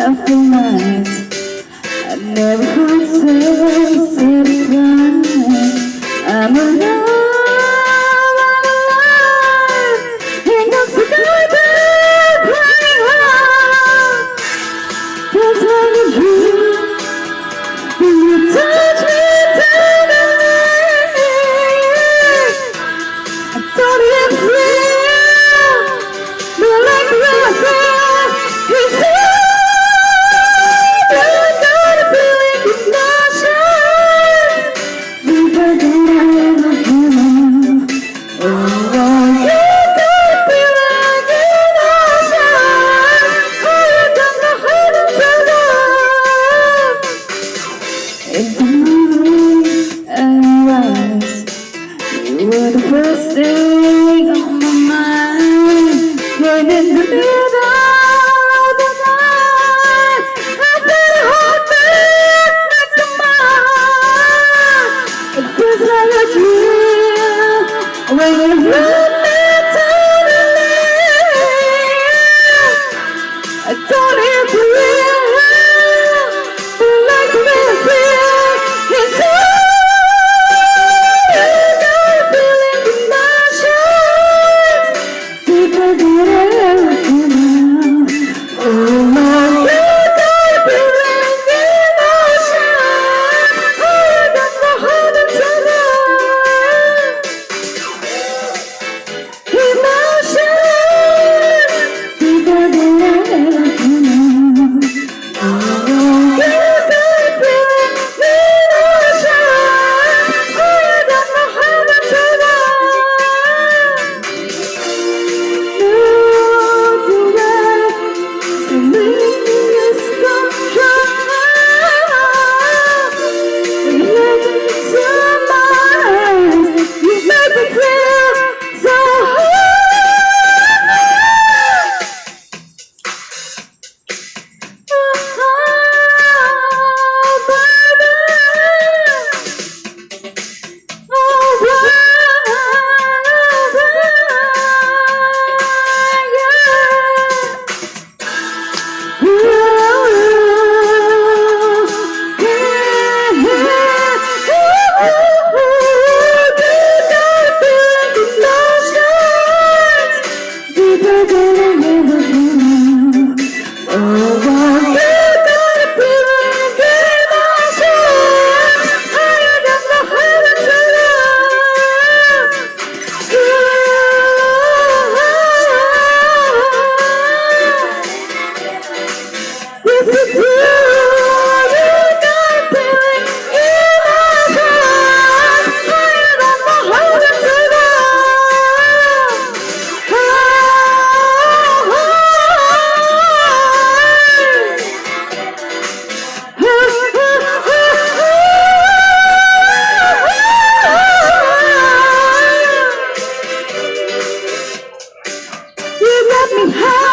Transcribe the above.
After night, I never felt so satisfied. I'm alive, and I'm so good at playing hard. Just like a dream, when you touch me tenderly, I thought it feel, but like nothing is here. You were the first thing on my mind. When in the middle of the night, I felt a heartbeat next to mine. It feels like a dream when you hold me tenderly. I thought it was real, but like this inside. You let me have